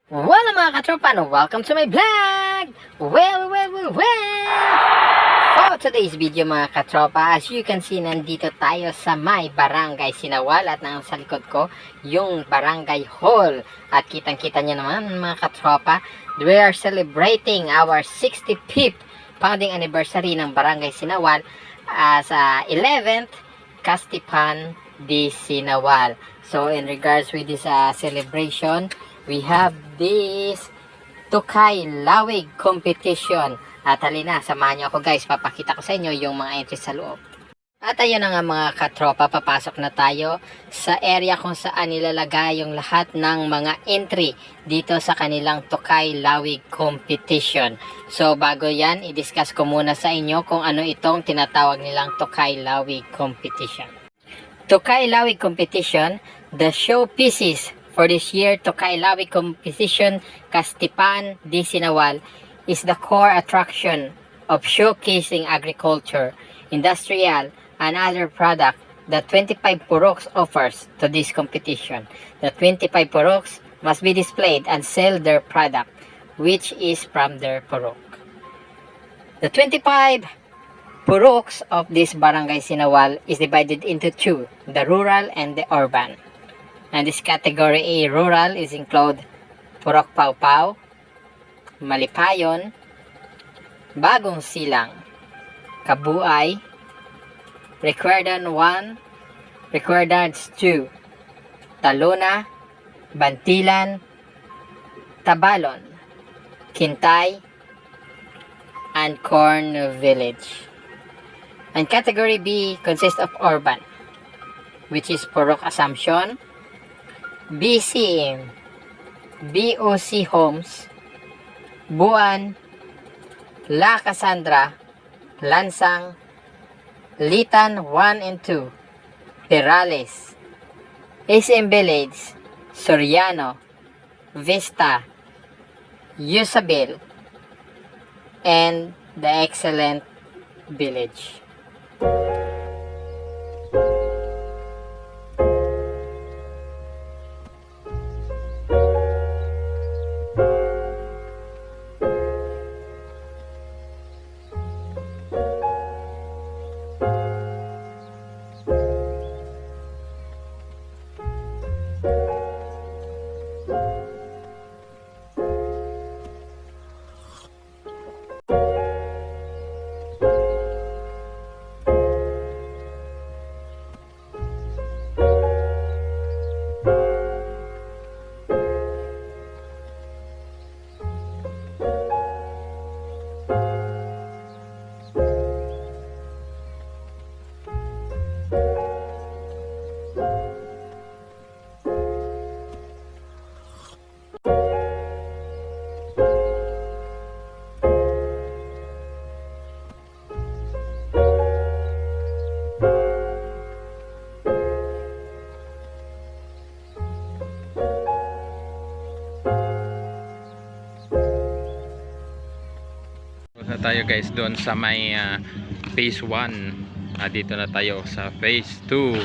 Wala mga katropa, no? Welcome to my vlog! Well! For today's video mga katropa, as you can see, nandito tayo sa may Barangay Sinawal at nang sa likod ko, yung Barangay Hall. At kitang-kita nyo naman mga katropa, we are celebrating our 65th founding anniversary ng Barangay Sinawal as 11th Kastipan di Sinawal. So in regards with this celebration, we have this Tukay Lawig competition. At halina, samahan nyo ako guys, papakita ko sa inyo yung mga entries sa loob. At ayun na nga mga katropa, papasok na tayo sa area kung saan nilalagay yung lahat ng mga entry dito sa kanilang Tukay Lawig competition. So bago yan, i-discuss ko muna sa inyo kung ano itong tinatawag nilang Tukay Lawig competition. Tukay Lawig competition, the showpieces for this year Tukay Lawig competition Kastipan di Sinawal is the core attraction of showcasing agriculture, industrial, and other product that 25 Puroks offers to this competition. The 25 Puroks must be displayed and sell their product, which is from their Purok. The 25 Puroks of this Barangay Sinawal is divided into two, the rural and the urban. And this category A, rural, is include Purok Pau-Pau, Malipayon, Bagong Silang, Kabuay, Recuerdan 1, Recuerdans 2, Taluna, Bantilan, Tabalon, Kintay, and Corn Village. And category B consists of urban, which is Purok Assumption, BCM, BOC Homes, Buan, La Cassandra, Lansang, Litan 1 and 2, Perales, SM Village, Soriano, Vista, Yusabil, and the Excellent Village. Na tayo guys doon sa may phase 1. Dito na tayo sa phase 2.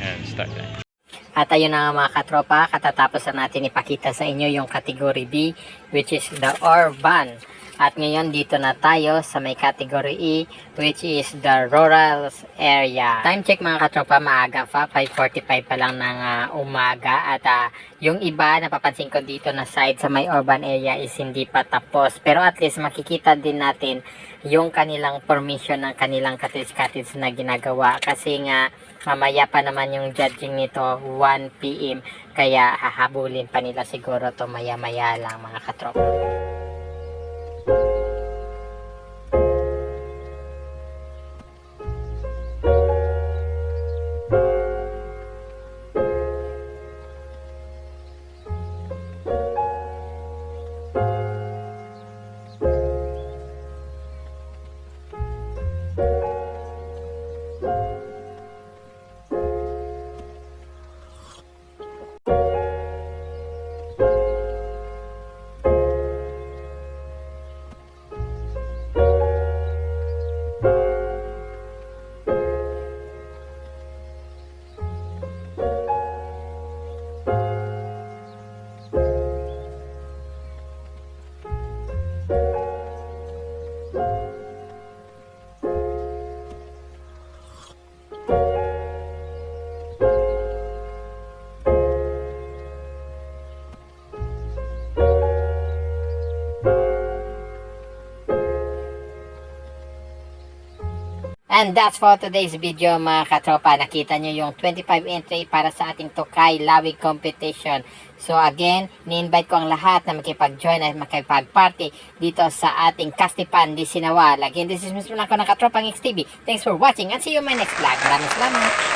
Yan, start tayo. At ayun na nga mga katropa, katatapos na natin ipakita sa inyo yung category B, which is the urban. At ngayon dito na tayo sa may category E, which is the rural area. Time check mga katropa, maaga pa, 5:45 pa lang ng umaga. At yung iba, napapansin ko dito na side sa may urban area is hindi pa tapos. Pero at least makikita din natin yung kanilang formation ng kanilang cottage na ginagawa. Kasi nga, mamaya pa naman yung judging nito, 1 PM. Kaya hahabulin pa nila siguro to maya-maya lang mga katropa. And that's for today's video mga katropa. Nakita nyo yung 25 entry para sa ating Tokay Lawig competition. So again, ni-invite ko ang lahat na makipag-join at makipag-party dito sa ating Kastipan di Sinawal. Again, this is Mr. Nako ng Katropang XTV. Thanks for watching and see you in my next vlog. Maraming salamat!